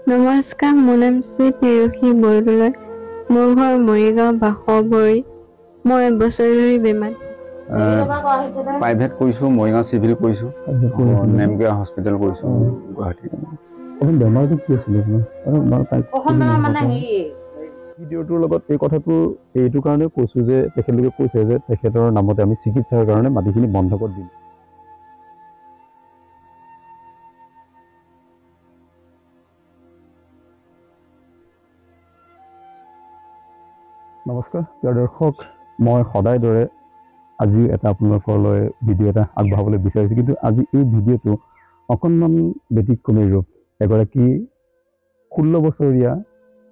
নমস্কাৰ, মোৰ নাম শ্ৰী পিৰুষী বৰদলৈ। মোৰ ঘৰ মৰিগাঁও বাসবৰী। মই এবছৰ ধৰি বেমাৰ। প্ৰাইভেট কৰিছোঁ, মৰিগাঁও চিভিল কৰিছোঁ, নেমকেয়াৰ হস্পিটেল কৰিছোঁ গুৱাহাটীত। বেমাৰটো কি আছিলে ভিডিঅ'টোৰ লগত এই কথাটো এইটো কাৰণে কৈছোঁ যে তেখেতলোকে কৈছে যে তেখেতৰ নামতে আমি চিকিৎসাৰ কাৰণে মাটিখিনি বন্ধকত দিম। নমস্কাৰ প্ৰিয় দৰ্শক, মই সদায় দৰে আজিও এটা আপোনালোকলৈ ভিডিঅ' এটা আগবঢ়াবলৈ বিচাৰিছোঁ, কিন্তু আজি এই ভিডিঅ'টো অকণমান ব্যতিক্ৰমী ৰূপ। এগৰাকী 16 বছৰীয়া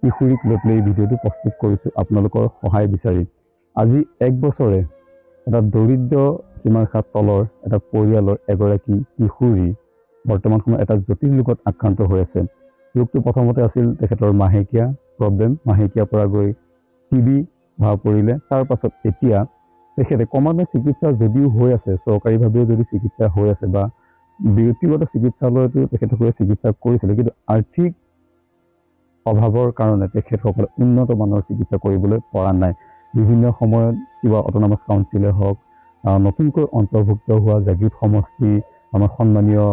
কিশোৰীক লৈ পেলাই এই ভিডিঅ'টো প্ৰস্তুত কৰিছোঁ আপোনালোকৰ সহায় বিচাৰি। আজি 1 বছৰে এটা দৰিদ্ৰ সীমাৰেখাৰ তলৰ এটা পৰিয়ালৰ এগৰাকী কিশোৰী বৰ্তমান সময়ত এটা জটিল ৰোগত আক্ৰান্ত হৈ আছে। ৰোগটো প্ৰথমতে আছিল তেখেতৰ মাহেকীয়া প্ৰব্লেম, মাহেকীয়াৰ পৰা গৈ টিবি ধৰা পৰিলে। তাৰ পাছত এতিয়া তেখেতে ক্ৰমান্বয়ে চিকিৎসা যদিও হৈ আছে, চৰকাৰীভাৱেও যদি চিকিৎসা হৈ আছে বা ব্যক্তিগত চিকিৎসালয়তো তেখেতসকলে চিকিৎসা কৰিছিলে, কিন্তু আৰ্থিক অভাৱৰ কাৰণে তেখেতসকলে উন্নত মানৰ চিকিৎসা কৰিবলৈ পৰা নাই। বিভিন্ন সময়ত কিবা অট'নমাছ কাউন্সিলে হওক, নতুনকৈ অন্তৰ্ভুক্ত হোৱা জাগৃত সমষ্টি আমাৰ সন্মানীয়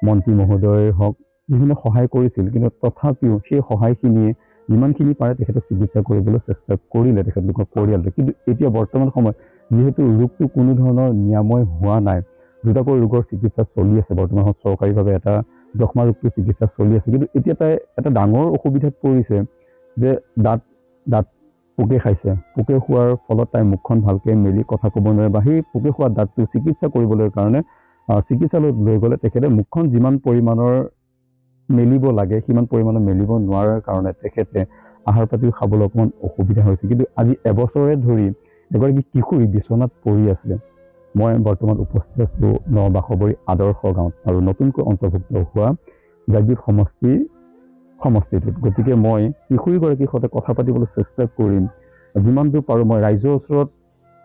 মন্ত্ৰী মহোদয়ে হওক, বিভিন্ন সহায় কৰিছিল, কিন্তু তথাপিও সেই সহায়খিনিয়ে যিমানখিনি পাৰে তেখেতক চিকিৎসা কৰিবলৈ চেষ্টা কৰিলে তেখেতলোকৰ পৰিয়ালটোৱে। কিন্তু এতিয়া বৰ্তমান সময়ত যিহেতু ৰোগটো কোনো ধৰণৰ নিৰাময় হোৱা নাই, দুটাকৈ ৰোগৰ চিকিৎসা চলি আছে বৰ্তমান সময়ত চৰকাৰীভাৱে, এটা যক্ষ্মা ৰোগটোৰ চিকিৎসা চলি আছে, কিন্তু এতিয়া তাই এটা ডাঙৰ অসুবিধাত পৰিছে যে দাঁত পোকে খাইছে। পোকে খোৱাৰ ফলত তাইৰ মুখখন ভালকৈ মেলি কথা ক'ব নোৱাৰে, বা সেই পোকে খোৱা দাঁতটো চিকিৎসা কৰিবলৈ কাৰণে চিকিৎসালয়ত লৈ গ'লে তেখেতে মুখখন যিমান পৰিমাণৰ মেলিব লাগে সিমান পৰিমাণৰ মেলিব নোৱাৰাৰ কাৰণে তেখেতে আহাৰ পাতিও খাবলৈ অকণমান অসুবিধা হৈছে। কিন্তু আজি এবছৰে ধৰি এগৰাকী কিশোৰী বিচনাত পৰি আছে। মই বৰ্তমান উপস্থিত আছোঁ বাসবৰী আদৰ্শ গাঁৱত আৰু নতুনকৈ অন্তৰ্ভুক্ত হোৱা জাগৃত সমষ্টিটোত। গতিকে মই কিশোৰীগৰাকীৰ সৈতে কথা পাতিবলৈ চেষ্টা কৰিম। যিমান দূৰ পাৰোঁ মই ৰাইজৰ ওচৰত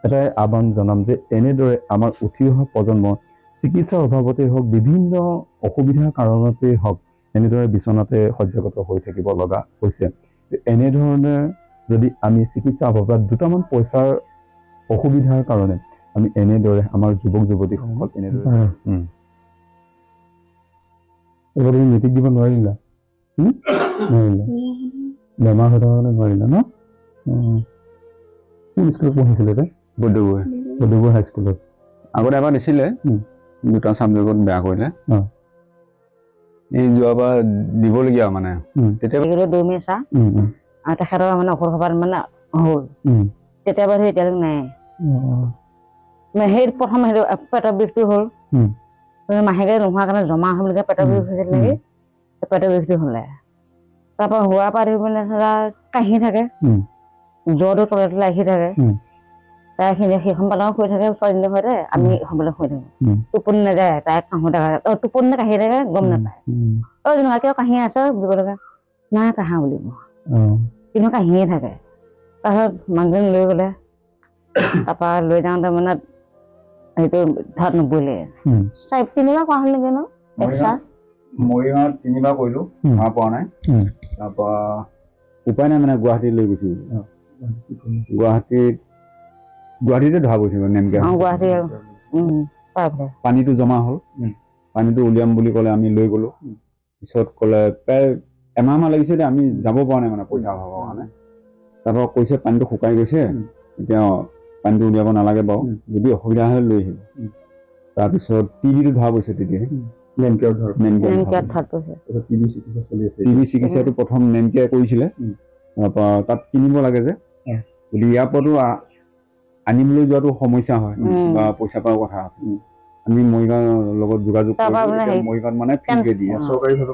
এটাই আহ্বান জনাম যে এনেদৰে আমাৰ উঠি অহা প্ৰজন্ম চিকিৎসাৰ অভাৱতেই হওক, বিভিন্ন অসুবিধাৰ কাৰণতেই হওক, এনেদৰে বিচনাতে সহ্যগত হৈ থাকিব লগা হৈছে। এনেধৰণে যদি আমি চিকিৎসা অভাৱত দুটামান পইচাৰ অসুবিধাৰ কাৰণে আমি এনেদৰে আমাৰ যুৱক যুৱতীসকল এনেদৰে মেট্ৰিক দিব নোৱাৰিলা, বেমাৰ হৈ থকা কাৰণে নোৱাৰিলা ন? কোন স্কুলত পঢ়িছিলে তাই? বৰদুগুৰি হাইস্কুলত। আগতে এবাৰ দিছিলে, দুটা ছাবজেক্টত বেয়া কৰিলে। এই যোৱাবাৰ দিবলগীয়া মানে তেতিয়া তেখেতৰ মানে ঔষধ খোৱাত মানে হ'ল, তেতিয়াৰ পৰা এতিয়ালৈকে নাই। সেই প্ৰথম সেইটো পেটৰ বিষটো হ'ল, মাহেকীয়া নোহোৱাৰ কাৰণে জমা হ'ল যে পেটৰ বিষ হৈছিল নেকি, পেটৰ বিষটো হ'লে তাৰপৰা হোৱাৰ পৰা ধৰি মানে কাহি থাকে, জ্বৰটো তলে তলে আহি থাকে, সেইখন পালেও শুই থাকে ছোৱালীজনীৰ সৈতে, আমি হ'বলৈ শুই থাকোঁ। টোপনি নাযায়, তাই কাহো থাকে, টোপনি কাহি থাকে গম নাপায়। যেনেকুৱা কিয় কাহি আছে বুলি ক'লে নাই কাহা বুলিব, কিন্তু কাহিয়ে থাকে। তাৰপিছত মানুহজনী লৈ গ'লে, তাৰপৰা লৈ যাওঁতে মানে সেইটো ধাত নপৰিলে, 3বাৰ কৰা হ'ল নেকি ন? মৰিগাঁৱত 3বাৰ কৰিলোঁ, ধৰা পৰা নাই। তাৰপৰা উপায় নাই মানে গুৱাহাটীত লৈ গৈছোঁ। গুৱাহাটীতে ধৰা পৰিছিল নেমকেয়াৰ। পানীটো জমা হ'ল, পানীটো উলিয়াম বুলি ক'লে আমি লৈ গ'লোঁ। পিছত ক'লে প্ৰায় এমাহমান লাগিছে, আমি যাব পৰা নাই মানে পইচা অভাৱৰ কাৰণে। তাৰপৰা কৈছে পানীটো শুকাই গৈছে, এতিয়া পানীটো উলিয়াব নালাগে বাৰু, যদি অসুবিধা হয় লৈ আহিব। তাৰপিছত টিবিটো ধৰা পৰিছে তেতিয়া, টিবি চিকিৎসাটো প্ৰথম নেমকেয়াৰ কৰিছিলে। তাৰপৰা তাত কিনিব লাগে যে, যদি ইয়াৰ পৰাতো আনিবলৈ যোৱাটো সমস্যা হয় বা পইচা পাৱাৰ কথা আছে, আমি মৰিগাঁৱৰ লগত যোগাযোগ কৰিলোঁ। মৰিগাঁৱত মানে ফ্ৰীকে দিয়ে, চৰকাৰীভাৱে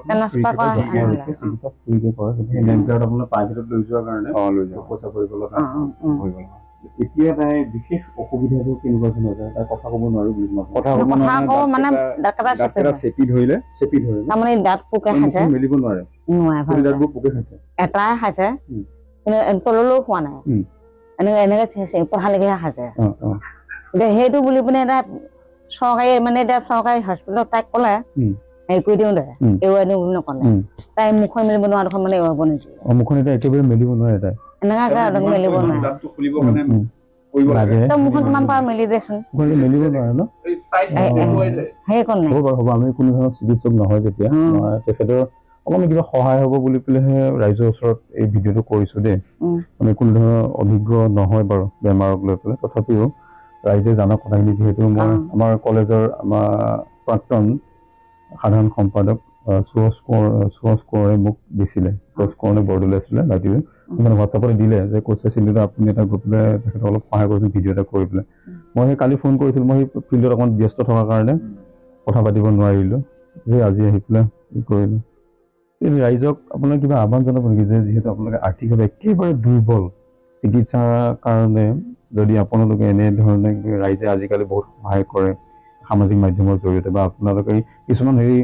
প্ৰাইভেটত লৈ যোৱাৰ কাৰণে লৈ যাওঁ পইচা ভৰিব লগা। এতিয়া তাই বিশেষ অসুবিধাবোৰ কেনেকুৱা ধৰণৰ, তাই কথা ক'ব নোৱাৰো বুলি কথা ক'ব মানে চেপি ধৰিলে দাঁত পোকে খাইছে, মেলিব নোৱাৰে, দাঁতবোৰ পোকে খাইছে, এটাই খাইছে তললৈও খোৱা নাই, এনেকে পঢ়ালেকেহে খাইছে। এতিয়া সেইটো বুলি পিনে এটা চৰকাৰী মানে এতিয়া চৰকাৰী হস্পিটেলত তাইক ক'লে হেৰি কৰি দিওঁ দে এৰুৱাই দিওঁ বুলি নকলে তাই মুখখন মেলিব নোৱাৰা দেখোন মানে এৰুৱাব নিদিলে মুখখন এতিয়া একেবাৰে মেলিব নোৱাৰে তাই এনেকুৱাকে মেলিব নোৱাৰে তই মুখখন কিমান পাৰ মেলি দেচোন মেলিব নোৱাৰে ন সেইকণ নাই হ'ব বাৰু হ'ব আমি কোনো ধৰণৰ চিকিৎসক নহয় যেতিয়া মই তেখেতৰ অকণমান কিবা সহায় হ'ব বুলি পেলাইহে ৰাইজৰ ওচৰত এই ভিডিঅ'টো কৰিছো দেই আমি কোনো ধৰণৰ অভিজ্ঞ নহয় বাৰু বেমাৰক লৈ পেলাই তথাপিও ৰাইজে জানক কথাখিনি যিহেতু মই আমাৰ কলেজৰ আমাৰ প্ৰাক্তন সাধাৰণ সম্পাদক সুভাষ কোঁৱৰে মোক দিছিলে সুভাষ কোঁৱৰে বৰদলৈ আছিলে ৰাতিলৈ মানে হোৱাটছআপতে দিলে যে কৈছে চিন্তা আপুনি এটা গৈ পেলাই তেখেতক অলপ সহায় কৰিছিল ভিডিঅ' এটা কৰি পেলাই মই সেই কালি ফোন কৰিছিলোঁ মই সেই ফিল্ডত অকণমান ব্যস্ত থকাৰ কাৰণে কথা পাতিব নোৱাৰিলোঁ যে আজি আহি পেলাই কৰিলোঁ ৰাইজক আপোনাৰ কিবা আহ্বান জনাব নেকি যে যিহেতু আপোনালোকে আৰ্থিকভাৱে একেবাৰে দুৰ্বল চিকিৎসাৰ কাৰণে যদি আপোনালোকে এনেধৰণে ৰাইজে আজিকালি বহুত সহায় কৰে সামাজিক মাধ্যমৰ জৰিয়তে বা আপোনালোকে কিছুমান হেৰি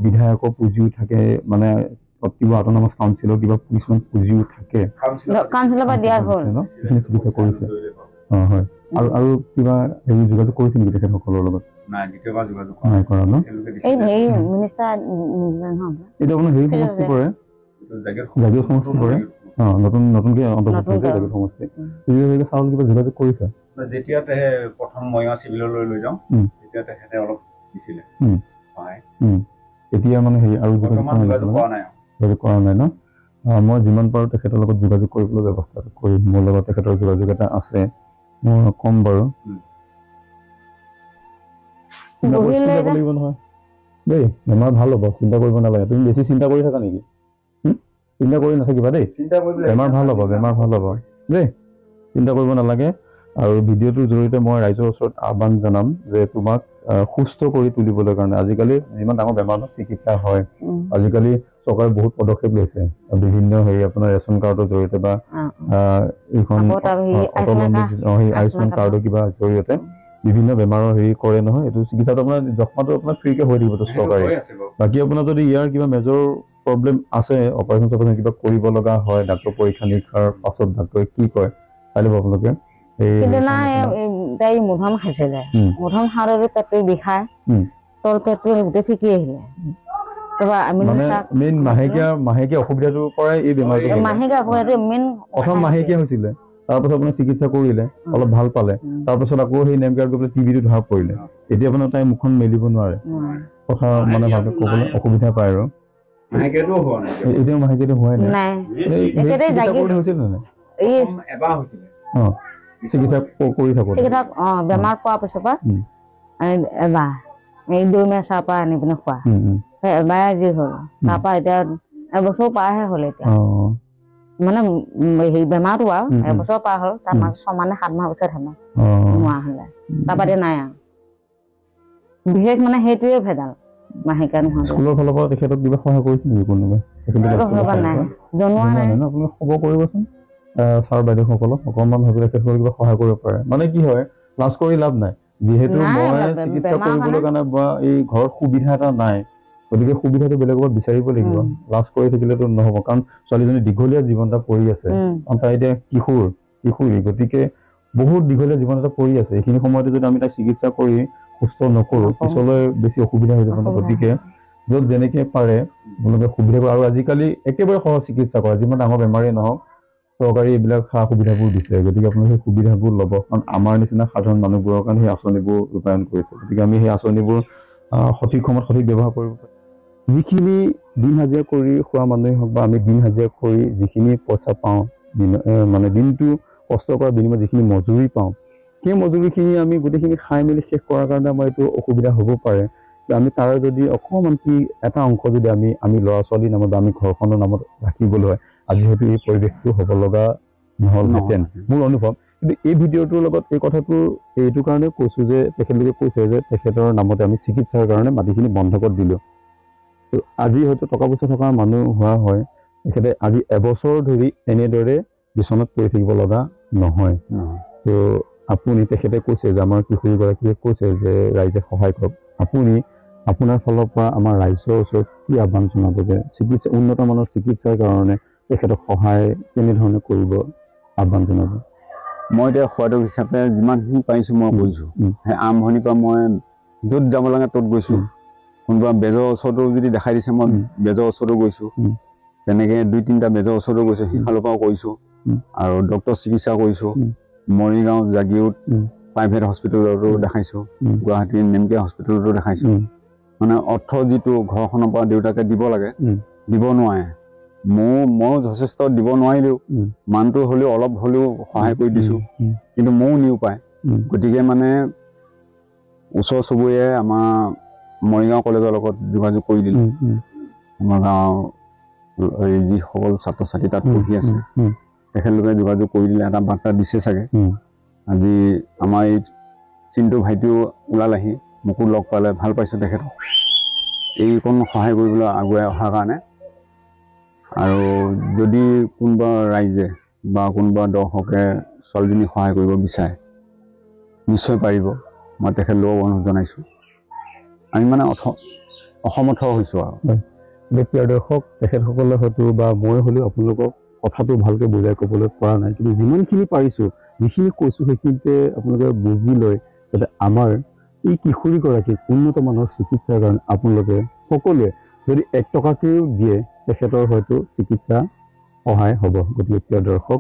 বিধায়কৰ পুঁজিও থাকে মানে কিবা অট'নমাছ কাউন্সিলৰ কিবা কিছুমান পুঁজিও থাকে কাউন্সিলৰ পৰা দিয়া হ'ল চিকিৎসা কৰিছে হয় আৰু কিবা হেৰি যোগাযোগ কৰিছে নেকি তেখেতসকলৰ লগত নাই কৰা ন এইটো আপোনাৰ হেৰি সমষ্টি পৰে জাগীৰ সমষ্টি পৰে নতুনকে অন্তৰ্ভুক্ত হৈছে জাগীৰ সমষ্টি চাউল কিবা যোগাযোগ কৰিছে যেতিয়া প্ৰথম মইনা চিভিললৈ লৈ যাওঁ তেতিয়া তেখেতে অলপ দিছিলে এতিয়া মানে হেৰি আৰু যোগাযোগ কৰা নাই ন মই যিমান পাৰোঁ তেখেতৰ লগত যোগাযোগ কৰিবলৈ ব্যৱস্থা কৰিম মোৰ লগত তেখেতৰ যোগাযোগ এটা আছে মই কম বাৰু নহয় দেই বেমাৰ ভাল হ'ব চিন্তা কৰিব নালাগে তুমি বেছি চিন্তা কৰি থাকা নেকি চিন্তা কৰি নাথাকিবা দেই বেমাৰ ভাল হ'ব দেই চিন্তা কৰিব নালাগে আৰু ভিডিঅ'টোৰ জৰিয়তে মই ৰাইজৰ ওচৰত আহ্বান জনাম যে তোমাক সুস্থ কৰি তুলিবলৈ কাৰণে আজিকালি যিমান ডাঙৰ বেমাৰৰ চিকিৎসা হয় আজিকালি চৰকাৰে বহুত পদক্ষেপ লৈছে বিভিন্ন হেৰি আপোনাৰ ৰেচন কাৰ্ডৰ জৰিয়তে বা এইখন আয়ুষ্মান কাৰ্ডৰ কিবা জৰিয়তে বিভিন্ন বেমাৰৰ হেৰি কৰে নহয় এইটো চিকিৎসাটো আপোনাৰ যক্ষ্মাটো আপোনাৰ ফ্ৰীকে হৈ থাকিব চৰকাৰে বাকী আপোনাৰ যদি ইয়াৰ কিবা মেজৰ প্ৰব্লেম আছে অপাৰেশ্যন কিবা কৰিব লগা হয় ডাক্তৰ পৰীক্ষা নিৰীক্ষাৰ পাছত ডাক্তৰে কি কয় চাই ল'ব আপোনালোকে মধুম খাইছিলে মধুম খাওঁতে পেটটো বিষাই তল পেটটো গোটেই ফিকি আহিলে মাহেকীয়া অসুবিধাটোৰ পৰাই এই বেমাৰটো প্ৰথম মাহেকীয়া হৈছিলে তাৰপাছত আপোনাৰ চিকিৎসা কৰিলে অলপ ভাল পালে তাৰপাছত আকৌ সেই নেম কাৰ্ড গৈ পেলাই টিভিটো ধৰা পৰিলে এতিয়া আপোনাৰ তাই মুখখন মেলিব নোৱাৰে কথা মানে ভালকে ক'বলৈ অসুবিধা পায় আৰু এতিয়াও মাহেকীয়াটো হোৱাই নাই চিকিৎসা কৰি থাকো বেমাৰ পোৱাৰ পিছৰ পৰা এবাৰ এই দৈ মেচাৰ পৰা আনি পিনে খোৱা এবাৰ যি হ'ল তাৰপৰা এতিয়া এবছৰ পাৰহে হ'ল এতিয়া মানে হেৰি বেমাৰটো আৰু এবছৰ পাৰ হ'ল তাৰ মাজত 6 মাহ 7 মাহ পিছত হেনো নোৱা হলে তাৰপৰা এতিয়া নাই আৰু বিশেষ মানে সেইটোৱে ভেজাল মাহেকীয়া নোহোৱা স্কুলৰ ফালৰ পৰা তেখেতক কিবা সহায় কৰিছে নেকি কোনোবাই নাই জনোৱা নাই আপোনালোকে খবৰ কৰিবচোন ছাৰ বাইদেউসকলক অকণমান ভাবি তেখেতসকলে কিবা সহায় কৰিব পাৰে মানে কি হয় লাজ কৰি লাভ নাই যিহেতু মই চিকিৎসা কৰিবলৈ কাৰণে বা এই ঘৰত সুবিধা এটা নাই গতিকে সুবিধাটো বেলেগৰ পৰা বিচাৰিব লাগিব লাজ কৰি থাকিলেতো নহ'ব কাৰণ ছোৱালীজনী দীঘলীয়া জীৱন এটা পৰি আছে তাই এতিয়া কিশোৰী গতিকে বহুত দীঘলীয়া জীৱন এটা পৰি আছে এইখিনি সময়তে যদি আমি তাইক চিকিৎসা কৰি সুস্থ নকৰোঁ পিছলৈ বেছি অসুবিধা হৈ যাব ন গতিকে য'ত যেনেকৈ পাৰে আপোনালোকে সুবিধা কৰে আৰু আজিকালি একেবাৰে সহজ চিকিৎসা কৰে যিমান ডাঙৰ বেমাৰেই নহওক চৰকাৰী এইবিলাক সা সুবিধাবোৰ দিছে গতিকে আপোনালোকে সেই সুবিধাবোৰ ল'ব কাৰণ আমাৰ নিচিনা সাধাৰণ মানুহবোৰৰ কাৰণে সেই আঁচনিবোৰ ৰূপায়ণ কৰিছে গতিকে আমি সেই আঁচনিবোৰ সঠিক সময়ত সঠিক ব্যৱহাৰ কৰিব পাৰিম যিখিনি দিন হাজিৰা কৰি খোৱা মানুহেই হওক বা আমি দিন হাজিৰা কৰি যিখিনি পইচা পাওঁ মানে দিনটো কষ্ট কৰাৰ বিনিময়ত যিখিনি মজুৰি পাওঁ সেই মজুৰিখিনি আমি গোটেইখিনি খাই মেলি শেষ কৰাৰ কাৰণে আমাৰ এইটো অসুবিধা হ'ব পাৰে আমি তাৰ যদি অকণমান কি এটা অংশ যদি আমি ল'ৰা ছোৱালীৰ নামত বা আমি ঘৰখনৰ নামত ৰাখিবলৈ হয় আজি হয়তো এই পৰিৱেশটো হ'ব লগা নহ'লহেঁতেন মোৰ অনুভৱ কিন্তু এই ভিডিঅ'টোৰ লগত এই কথাটো এইটো কাৰণে কৈছোঁ যে তেখেতলোকে কৈছে যে তেখেতৰ নামতে আমি চিকিৎসাৰ কাৰণে মাটিখিনি বন্ধকত দিলোঁ আজি হয়তো টকা পইচা থকা মানুহ হোৱা হয় তেখেতে আজি এবছৰ ধৰি এনেদৰে বিচনাত পৰি থাকিব লগা নহয় তো আপুনি তেখেতে কৈছে যে আমাৰ কিশোৰীগৰাকীয়ে কৈছে যে ৰাইজে সহায় কৰক আপুনি আপোনাৰ ফালৰ পৰা আমাৰ ৰাইজৰ ওচৰত কি আহ্বান জনাব যে চিকিৎসা উন্নত মানৰ চিকিৎসাৰ কাৰণে তেখেতক সহায় কেনেধৰণে কৰিব আহ্বান জনাব মই এতিয়া সোৱাদক হিচাপে যিমানখিনি পাৰিছোঁ মই কৰিছোঁ সেই আৰম্ভণিৰ পৰা মই য'ত যাব লাগে ত'ত গৈছোঁ কোনোবা বেজৰ ওচৰতো যদি দেখাই দিছে মই বেজৰ ওচৰতো গৈছোঁ তেনেকৈ 2-3টা বেজৰ ওচৰতো গৈছোঁ সিফালৰ পৰাও কৰিছোঁ আৰু ডক্তৰ চিকিৎসা কৰিছোঁ মৰিগাঁও জাগিৰোড প্ৰাইভেট হস্পিটেলতো দেখাইছোঁ গুৱাহাটীৰ নেমকিয়া হস্পিটেলতো দেখাইছোঁ মানে অৰ্থ যিটো ঘৰখনৰ পৰা দেউতাকে দিব লাগে দিব নোৱাৰে ময়ো যথেষ্ট দিব নোৱাৰিলেও মানুহটো হ'লেও অলপ হ'লেও সহায় কৰি দিছোঁ কিন্তু ময়ো নিও পায় গতিকে মানে ওচৰ চুবুৰীয়াই আমাৰ মৰিগাঁও কলেজৰ লগত যোগাযোগ কৰি দিলে আমাৰ গাঁৱৰ যিসকল ছাত্ৰ ছাত্ৰী তাত পঢ়ি আছে তেখেতলোকে যোগাযোগ কৰি দিলে এটা বাৰ্তা দিছে চাগে আজি আমাৰ এই চিন্তু ভাইটিও ওলালেহি মোকো লগ পালে ভাল পাইছোঁ তেখেতক এইকণ সহায় কৰিবলৈ আগুৱাই অহাৰ কাৰণে আৰু যদি কোনোবা ৰাইজে বা কোনোবা দৰ্শকে ছোৱালীজনী সহায় কৰিব বিচাৰে নিশ্চয় পাৰিব মই তেখেতলোকক অনুৰোধ জনাইছোঁ আমি মানে অসমৰ্থ হৈছোঁ আৰু প্ৰিয় দৰ্শক তেখেতসকলে হয়তো বা মই হ'লেও আপোনালোকক কথাটো ভালকৈ বুজাই ক'বলৈ পৰা নাই কিন্তু যিমানখিনি পাৰিছোঁ যিখিনি কৈছোঁ সেইখিনিতে আপোনালোকে বুজি লয় যাতে আমাৰ এই কিশোৰীগৰাকীক উন্নত মানৰ চিকিৎসাৰ কাৰণে আপোনালোকে সকলোৱে যদি 1 টকাকৈও দিয়ে তেখেতৰ হয়তো চিকিৎসা সহায় হ'ব গতিকে প্ৰিয় দৰ্শক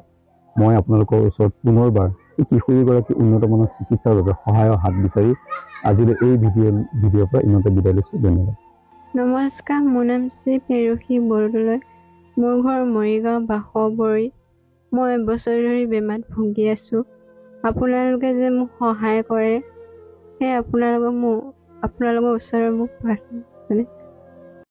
মই আপোনালোকৰ ওচৰত পুনৰবাৰ এই কিশোৰীগৰাকী উন্নত মানৰ চিকিৎসাৰ বাবে সহায়ৰ হাত বিচাৰি আজিলৈ এই ভিডিঅ'ৰ পৰা ইমানতে বিদায় লৈছোঁ ধন্যবাদ নমস্কাৰ মোৰ নাম শ্ৰী পেৰুষী বৰদলৈ মোৰ ঘৰ মৰিগাঁও বাসবৰী মই এবছৰ ধৰি বেমাৰত ভুগি আছোঁ আপোনালোকে যে মোক সহায় কৰে সেই আপোনালোকৰ ওচৰত মোক প্ৰাৰ্থনা